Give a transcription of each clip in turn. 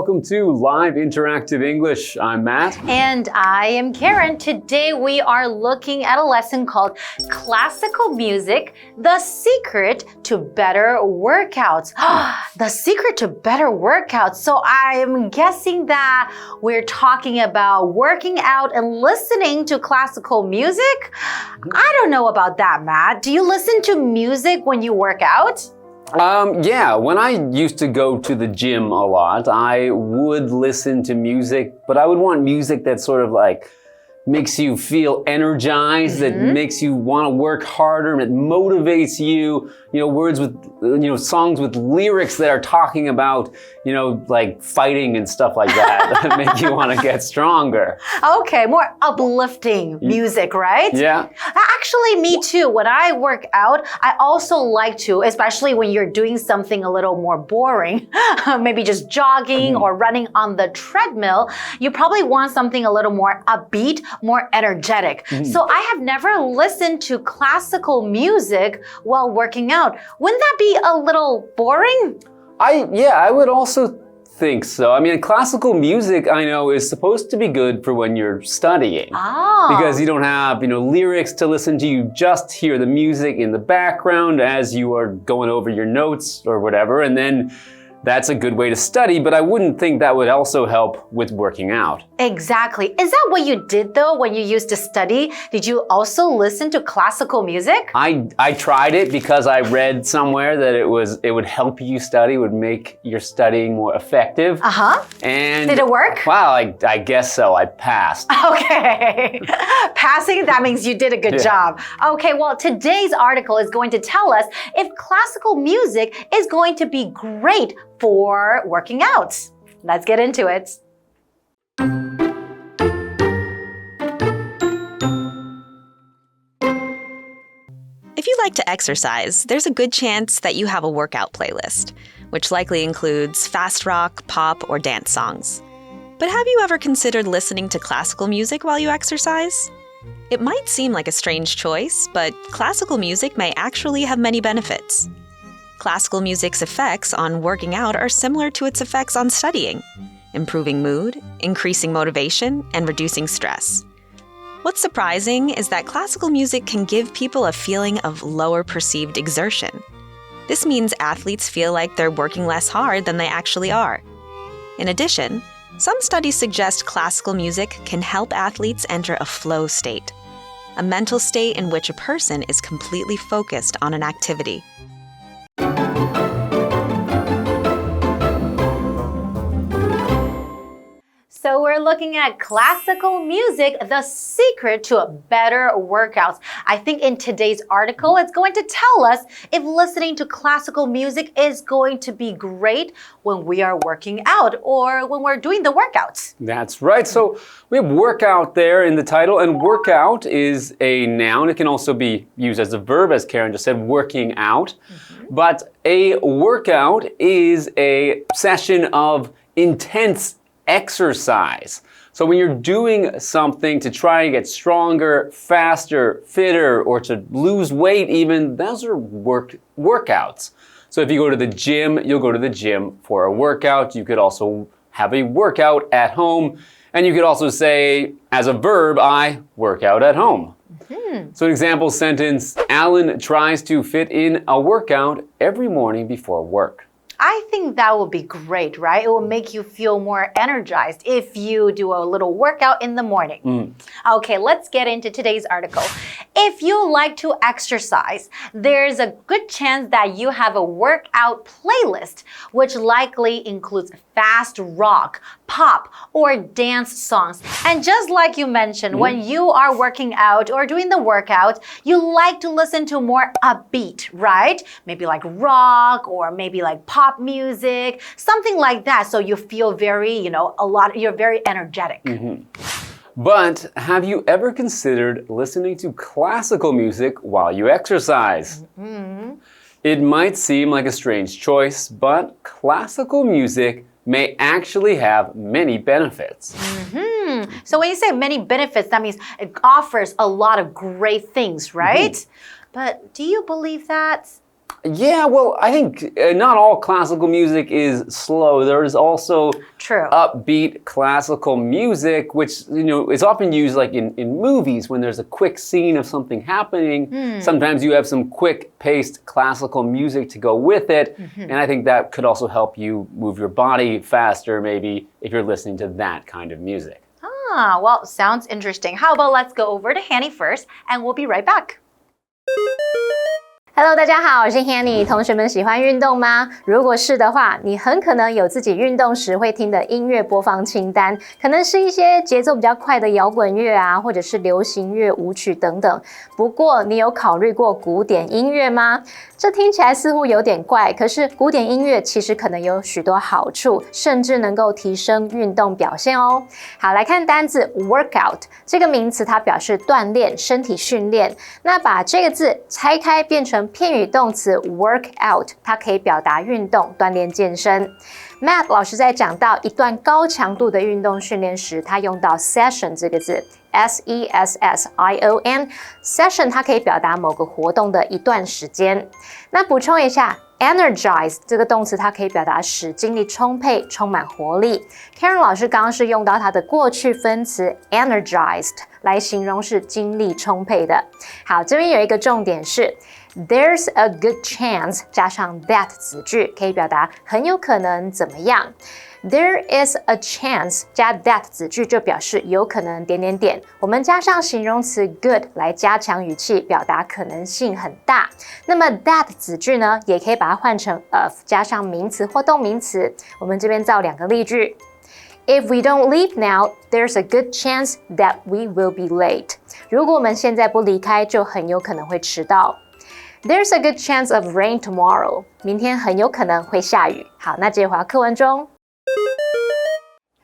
welcome to Live Interactive English. I'm Matt. And I am Karen. Today we are looking at a lesson called Classical Music, The Secret to Better Workouts. The secret to better workouts. So I'm guessing that we're talking about working out and listening to classical music. I don't know about that, Matt. Do you listen to music when you work out? Yeah, when I used to go to the gym a lot, I would listen to music, but I would want music that sort of like makes you feel energized, that makes you want to work harder, that motivates you, words with, songs with lyrics that are talking about, like fighting and stuff like that, that make you want to get stronger. Okay, more uplifting music, right? Yeah. Actually, me too. When I work out, I also like to, especially when you're doing something a little more boring, maybe just jogging or running on the treadmill, you probably want something a little more upbeat, more energetic. So I have never listened to classical music while working out. Wouldn't that be a little boring? I would also think so. I mean, classical music, I know, is supposed to be good for when you're studying. Because you don't have, lyrics to listen to. You just hear the music in the background as you are going over your notes or whatever, and then that's a good way to study, but I wouldn't think that would also help with working out. Exactly. Is that what you did though when you used to study? Did you also listen to classical music? I tried it because I read somewhere that it would help you study, would make your studying more effective. And did it work? Well, I guess so. I passed. Okay. Passing, that means you did a good job. Okay, well, today's article is going to tell us if classical music is going to be great for working out. Let's get into it. If you like to exercise, there's a good chance that you have a workout playlist, which likely includes fast rock, pop, or dance songs. But have you ever considered listening to classical music while you exercise? It might seem like a strange choice, but classical music may actually have many benefits. Classical music's effects on working out are similar to its effects on studying, improving mood, increasing motivation, and reducing stress. What's surprising is that classical music can give people a feeling of lower perceived exertion. This means athletes feel like they're working less hard than they actually are. In addition, some studies suggest classical music can help athletes enter a flow state, a mental state in which a person is completely focused on an activity. So we're looking at classical music, the secret to better workouts. I think in today's article, it's going to tell us if listening to classical music is going to be great when we are working out or when we're doing the workouts. That's right. So we have workout there in the title, and workout is a noun. It can also be used as a verb, as Karen just said, working out. But a workout is a session of intense exercise. So when you're doing something to try and get stronger, faster, fitter, or to lose weight even, those are workouts. So if you go to the gym, you'll go to the gym for a workout. You could also have a workout at home. And you could also say, as a verb, I work out at home. So an example sentence, Alan tries to fit in a workout every morning before work. I think that would be great, right? It will make you feel more energized if you do a little workout in the morning. Okay, let's get into today's article. If you like to exercise, there's a good chance that you have a workout playlist, which likely includes fast rock, pop, or dance songs. And just like you mentioned, when you are working out or doing the workout, you like to listen to more upbeat, right? Maybe like rock or maybe like pop music, something like that. So you feel very, you're very energetic. But have you ever considered listening to classical music while you exercise? It might seem like a strange choice, but classical music may actually have many benefits. So when you say many benefits, that means it offers a lot of great things, right? But do you believe that? Yeah, well, I think not all classical music is slow. There is also True. upbeat classical music, which is often used like in movies when there's a quick scene of something happening. Sometimes you have some quick-paced classical music to go with it, and I think that could also help you move your body faster, maybe if you're listening to that kind of music. Ah, well, sounds interesting. How about let's go over to Hanny first, and we'll be right back. Hello， 大家好，我是 Hanny。同学们喜欢运动吗？如果是的话，你很可能有自己运动时会听的音乐播放清单，可能是一些节奏比较快的摇滚乐啊，或者是流行乐、舞曲等等。不过，你有考虑过古典音乐吗？这听起来似乎有点怪，可是古典音乐其实可能有许多好处，甚至能够提升运动表现哦。好，来看单字 workout 这个名词，它表示锻炼、身体训练。那把这个字拆开变成片语动词 work out， 它可以表达运动、锻炼、健身。Matt 老师在讲到一段高强度的运动训练时，他用到 session 这个字 S-E-S-S-I-O-N session 它可以表达某个活动的一段时间。那补充一下 energize 这个动词它可以表达使精力充沛、充满活力。Karen 老师刚刚是用到它的过去分词 energized 来形容是精力充沛的。好，这边有一个重点是There's a good chance 加上 that 子句可以表达很有可能怎么样。There is a chance 加 that 子句就表示有可能点点点。我们加上形容词 good 来加强语气，表达可能性很大。那么 that 子句呢，也可以把它换成 of 加上名词或动名词。我们这边造两个例句。If we don't leave now, there's a good chance that we will be late. 如果我们现在不离开，就很有可能会迟到。There's a good chance of rain tomorrow. 明天很有可能会下雨。好，那接回到课文中。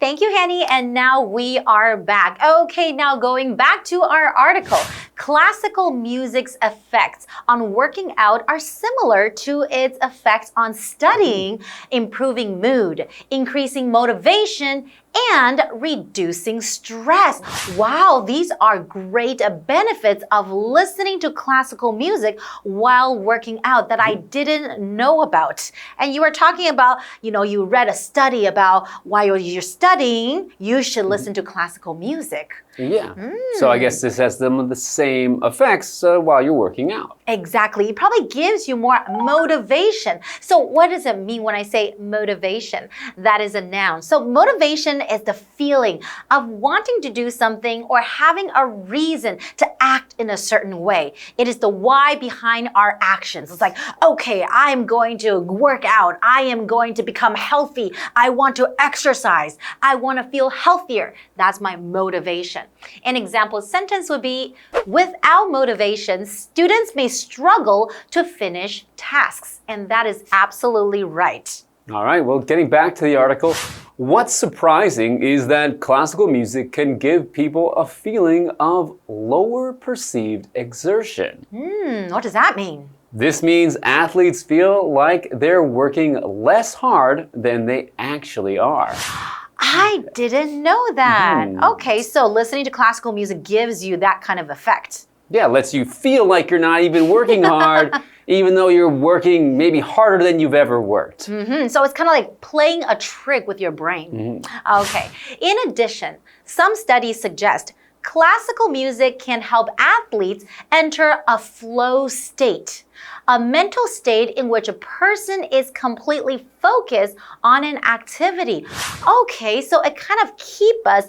Thank you, Hanny. And now we are back. Okay, now going back to our article. Classical music's effects on working out are similar to its effects on studying, improving mood, increasing motivation, and reducing stress. Wow, these are great benefits of listening to classical music while working out that I didn't know about. And you were talking about, you read a study about while you're studying, you should listen to classical music. Yeah. So I guess this has some of the same effects while you're working out. Exactly. It probably gives you more motivation. So what does it mean when I say motivation? That is a noun. So motivation is the feeling of wanting to do something or having a reason to act in a certain way. It is the why behind our actions. It's like, okay, I am going to work out. I am going to become healthy. I want to exercise. I want to feel healthier. That's my motivation. An example sentence would be, without motivation, students may struggle to finish tasks. And that is absolutely right. All right, well, getting back to the article, what's surprising is that classical music can give people a feeling of lower perceived exertion. What does that mean? This means athletes feel like they're working less hard than they actually are. I didn't know that. Okay, so listening to classical music gives you that kind of effect. Yeah, it lets you feel like you're not even working hard, even though you're working maybe harder than you've ever worked. So it's kind of like playing a trick with your brain. Okay. In addition, some studies suggest classical music can help athletes enter a flow state, a mental state in which a person is completely focused on an activity. Okay, so it kind of keeps us,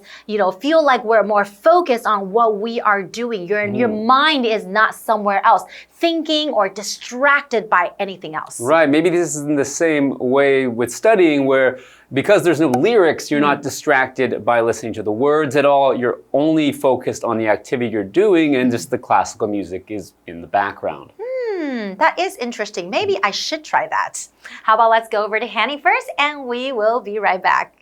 feel like we're more focused on what we are doing. Your mind is not somewhere else, thinking or distracted by anything else. Right, maybe this is in the same way with studying where because there's no lyrics, you're not distracted by listening to the words at all. You're only focused on the activity you're doing and just the classical music is in the background. That is interesting. Maybe I should try that. How about let's go over to Hanny first and we will be right back.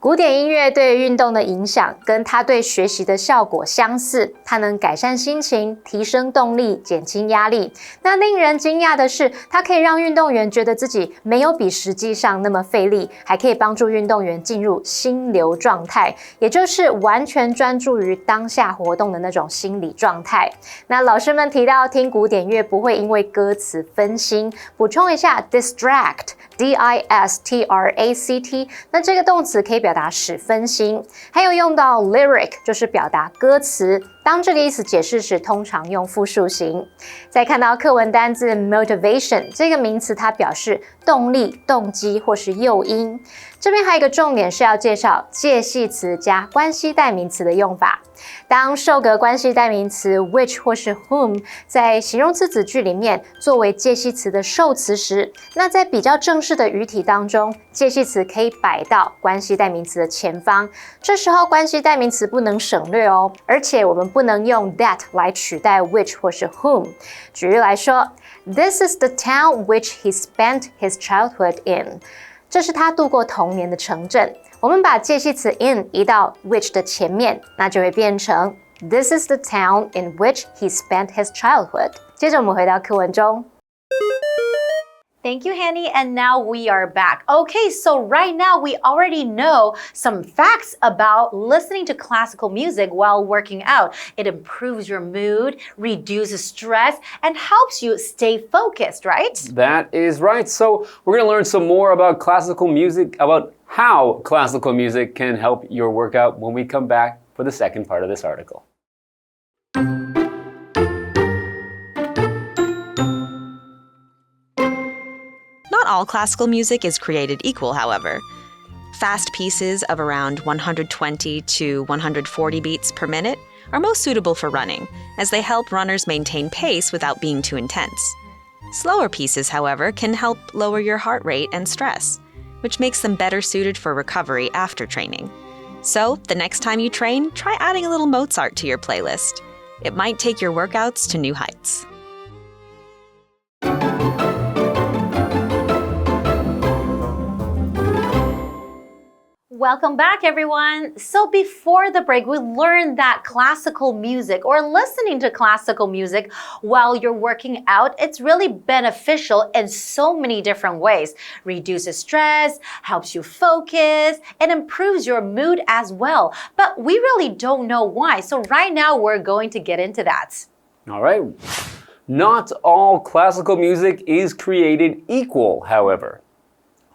古典音乐对运动的影响跟它对学习的效果相似，它能改善心情、提升动力、减轻压力。那令人惊讶的是，它可以让运动员觉得自己没有比实际上那么费力，还可以帮助运动员进入心流状态，也就是完全专注于当下活动的那种心理状态。那老师们提到听古典乐不会因为歌词分心，补充一下 distract。distract， 那这个动词可以表达使分心，还有用到 lyric， 就是表达歌词。当这个意思解释时，通常用复数型。再看到课文单字 motivation 这个名词，它表示动力、动机或是诱因。这边还有一个重点是要介绍介系词加关系代名词的用法。当受格关系代名词 which 或是 whom 在形容词子句里面作为介系词的受词时，那在比较正式的语体当中，介系词可以摆到关系代名词的前方。这时候关系代名词不能省略哦，而且我们不能用 that 来取代 which 或是 whom。举例来说 ，This is the town which he spent his childhood in。这是他度过童年的城镇。我们把介系词 in 移到 which 的前面，那就会变成 This is the town in which he spent his childhood。接着我们回到课文中。Thank you, Hanny. And now we are back. Okay, so right now we already know some facts about listening to classical music while working out. It improves your mood, reduces stress, and helps you stay focused, right? That is right. So we're going to learn some more about classical music, about how classical music can help your workout when we come back for the second part of this article. Not all classical music is created equal, however. Fast pieces of around 120 to 140 beats per minute are most suitable for running, as they help runners maintain pace without being too intense. Slower pieces, however, can help lower your heart rate and stress, which makes them better suited for recovery after training. So, the next time you train, try adding a little Mozart to your playlist. It might take your workouts to new heights. Welcome back, everyone. So before the break, we learned that classical music or listening to classical music while you're working out, it's really beneficial in so many different ways. Reduces stress, helps you focus, and improves your mood as well. But we really don't know why. So right now, we're going to get into that. All right. Not all classical music is created equal, however.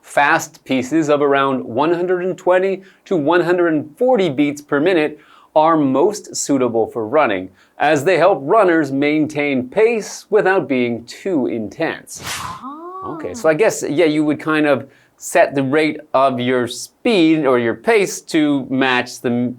Fast pieces of around 120 to 140 beats per minute are most suitable for running, as they help runners maintain pace without being too intense. Okay, so I guess, yeah, you would kind of set the rate of your speed or your pace to match the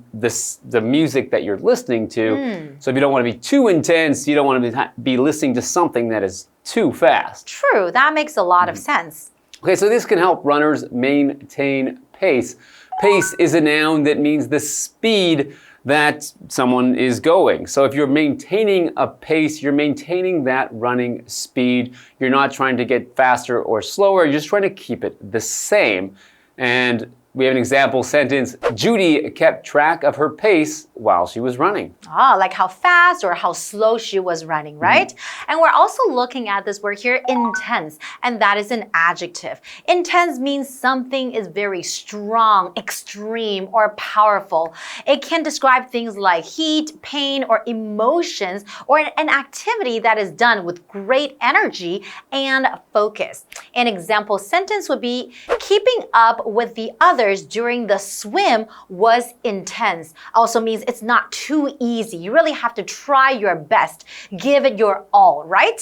music that you're listening to. So if you don't want to be too intense, you don't want to be listening to something that is too fast. True, that makes a lot of sense. Okay, so this can help runners maintain pace. Pace is a noun that means the speed that someone is going. So if you're maintaining a pace, you're maintaining that running speed. You're not trying to get faster or slower, you're just trying to keep it the same. And we have an example sentence, Judy kept track of her pace while she was running. Ah, like how fast or how slow she was running, right? And we're also looking at this word here, intense, and that is an adjective. Intense means something is very strong, extreme, or powerful. It can describe things like heat, pain, or emotions, or an activity that is done with great energy and focus. An example sentence would be, keeping up with the others during the swim was intense. Also means it's not too easy. You really have to try your best. Give it your all, right?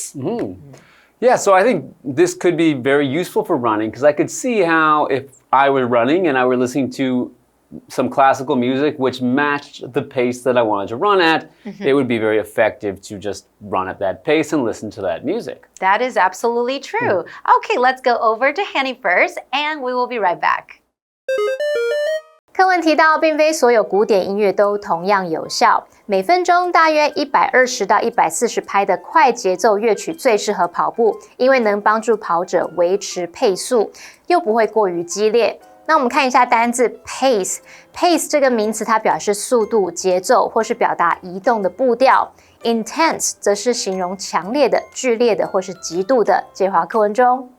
Yeah, so I think this could be very useful for running because I could see how if I were running and I were listening to some classical music which matched the pace that I wanted to run at, it would be very effective to just run at that pace and listen to that music. That is absolutely true. Okay, let's go over to Hanny first and we will be right back. 课文提到，并非所有古典音乐都同样有效。每分钟大约120到140拍的快节奏乐曲最适合跑步，因为能帮助跑者维持配速，又不会过于激烈。那我们看一下单字 pace 这个名词它表示速度、节奏或是表达移动的步调。Intense 则是形容强烈的、剧烈的或是极度的。介华课文中。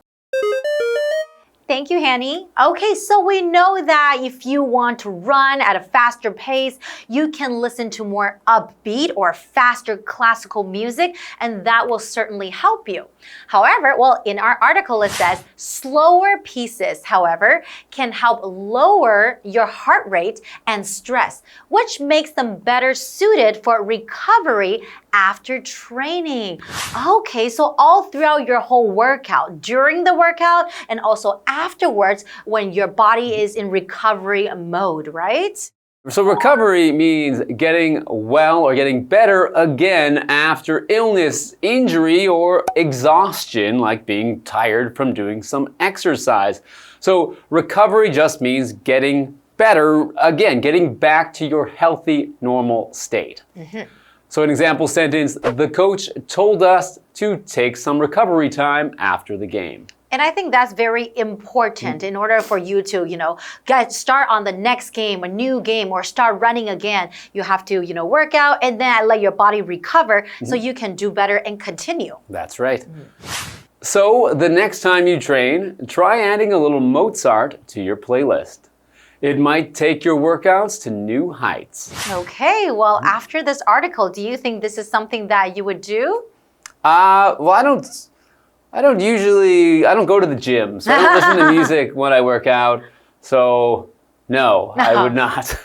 Thank you, Hanny. Okay, so we know that if you want to run at a faster pace, you can listen to more upbeat or faster classical music, and that will certainly help you. However, well, in our article it says slower pieces, however, can help lower your heart rate and stress, which makes them better suited for recovery after training. Okay, so all throughout your whole workout, during the workout, and also afterwards when your body is in recovery mode, right? So recovery means getting well or getting better again after illness, injury, or exhaustion, like being tired from doing some exercise. So recovery just means getting better again, getting back to your healthy, normal state. So an example sentence, the coach told us to take some recovery time after the game. And I think that's very important in order for you to, start on the next game, a new game, or start running again. You have to, work out and then let your body recover so you can do better and continue. That's right. So the next time you train, try adding a little Mozart to your playlist. It might take your workouts to new heights. Okay, well, after this article, do you think this is something that you would do? Well, I don't go to the gym, so I don't listen to music when I work out. So, no, I would not.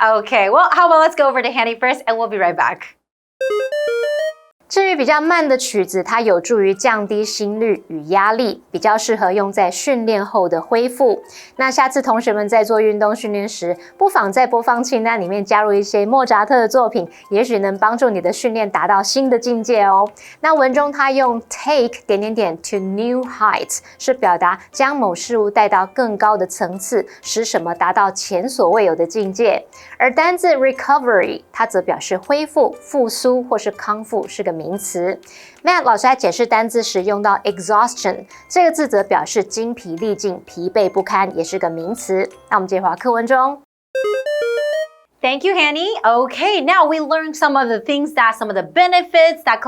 Okay, well, how about let's go over to Hanny first and we'll be right back. 至于比较慢的曲子，它有助于降低心率与压力，比较适合用在训练后的恢复。那下次同学们在做运动训练时，不妨在播放清单里面加入一些莫扎特的作品，也许能帮助你的训练达到新的境界哦。那文中它用 take to new heights 是表达将某事物带到更高的层次，使什么达到前所未有的境界。而单字 recovery 它则表示恢复、复苏或是康复，是个名词。Matt 老师在解释单字时用到 exhaustion 这个字则表示精疲力尽、疲惫不堪，也是个名词。那我们接回课文中。Thank you, Hanny. Okay, now we learned some of the benefits that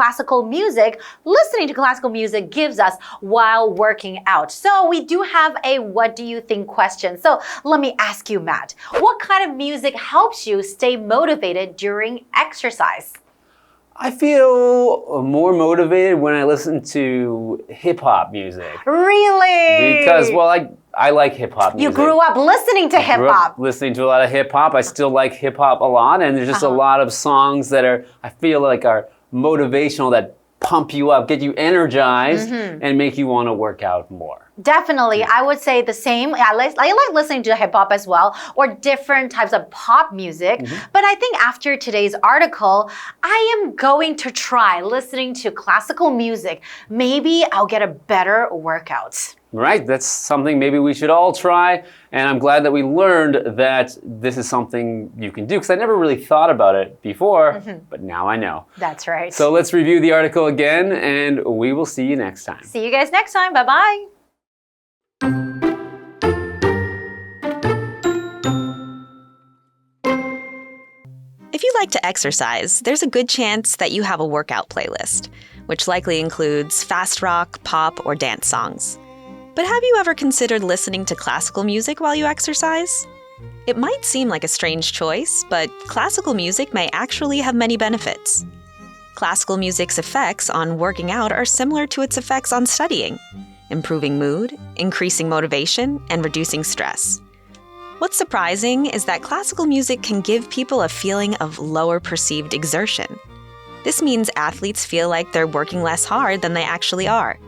listening to classical music gives us while working out. So we do have a what do you think question. So let me ask you, Matt, what kind of music helps you stay motivated during exercise? I feel more motivated when I listen to hip-hop music. Really? Because, well, I like hip-hop music. You grew up listening to hip-hop. I grew up listening to a lot of hip-hop. I still like hip-hop a lot, and there's just a lot of songs that I feel like are motivational, that pump you up, get you energized, and make you want to work out more. Definitely. I would say the same. I like listening to hip-hop as well, or different types of pop music. But I think after today's article, I am going to try listening to classical music. Maybe I'll get a better workout. Right, that's something maybe we should all try, and I'm glad that we learned that this is something you can do, because I never really thought about it before, but now I know. That's right. So let's review the article again, and we will see you next time. See you guys next time. Bye-bye. If you like to exercise, there's a good chance that you have a workout playlist, which likely includes fast rock, pop, or dance songs. But have you ever considered listening to classical music while you exercise? It might seem like a strange choice, but classical music may actually have many benefits. Classical music's effects on working out are similar to its effects on studying, improving mood, increasing motivation, and reducing stress. What's surprising is that classical music can give people a feeling of lower perceived exertion. This means athletes feel like they're working less hard than they actually are.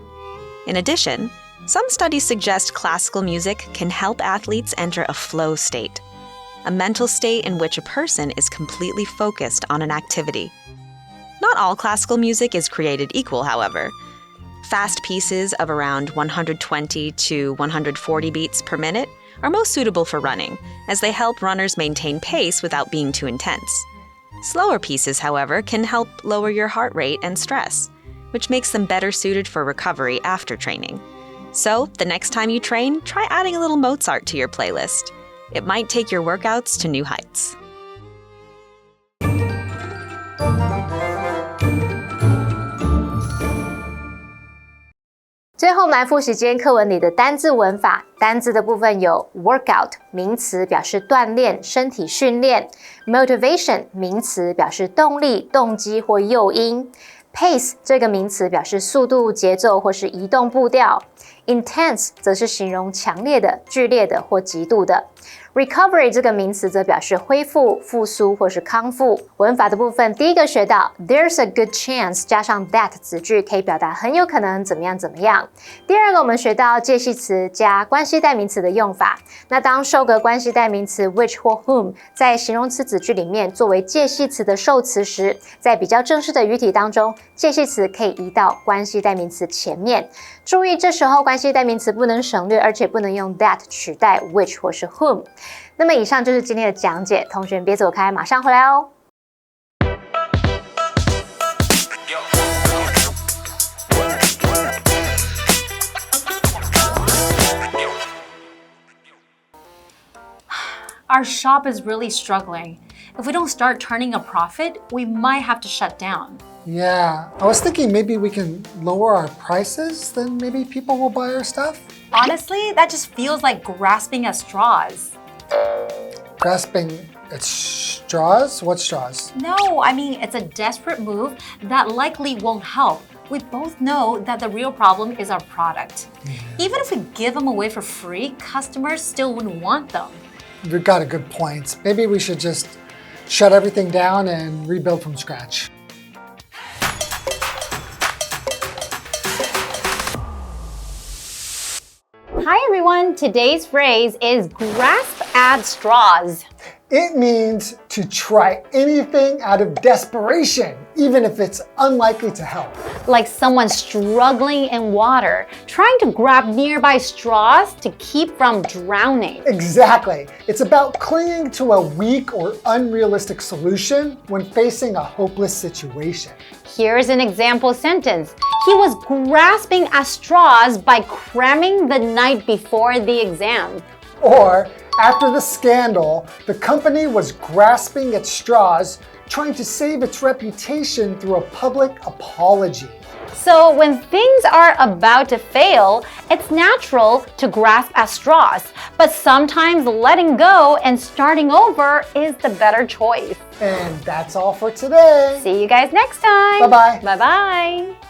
In addition, some studies suggest classical music can help athletes enter a flow state, a mental state in which a person is completely focused on an activity. Not all classical music is created equal, however. Fast pieces of around 120 to 140 beats per minute are most suitable for running, as they help runners maintain pace without being too intense. Slower pieces, however, can help lower your heart rate and stress, which makes them better suited for recovery after training. So, the next time you train, try adding a little Mozart to your playlist. It might take your workouts to new heights. 最后我们来复习今天课文里的单字文法。单字的部分有 workout 名词表示锻炼、身体训练 ，motivation 名词表示动力、动机或诱因 ，pace 这个名词表示速度、节奏或是移动步调 ，intense 则是形容强烈的、剧烈的或极度的。Recovery 这个名词则表示恢复、复苏或是康复。文法的部分，第一个学到 There's a good chance 加上 that 子句可以表达很有可能怎么样怎么样。第二个我们学到介系词加关系代名词的用法。那当受格关系代名词 which 或 whom 在形容词子句里面作为介系词的受词时，在比较正式的语体当中，介系词可以移到关系代名词前面。注意这时候关系代名词不能省略，而且不能用 that 取代 which 或是 whom。那么以上就是今天的讲解，同学们别走开，马上回来哦。Our shop is really struggling. If we don't start turning a profit, we might have to shut down. Yeah, I was thinking maybe we can lower our prices, then maybe people will buy our stuff. Honestly, that just feels like grasping at straws. Grasping at straws? What straws? No, I mean, it's a desperate move that likely won't help. We both know that the real problem is our product. Even if we give them away for free, customers still wouldn't want them. You've got a good point. Maybe we should just shut everything down and rebuild from scratch. Hi everyone, today's phrase is grasp at straws. It means to try anything out of desperation, even if it's unlikely to help. Like someone struggling in water, trying to grab nearby straws to keep from drowning. Exactly. It's about clinging to a weak or unrealistic solution when facing a hopeless situation. Here's an example sentence. He was grasping at straws by cramming the night before the exam. Or, after the scandal, the company was grasping at straws, trying to save its reputation through a public apology. So when things are about to fail, it's natural to grasp at straws. But sometimes letting go and starting over is the better choice. And that's all for today. See you guys next time. Bye-bye. Bye-bye.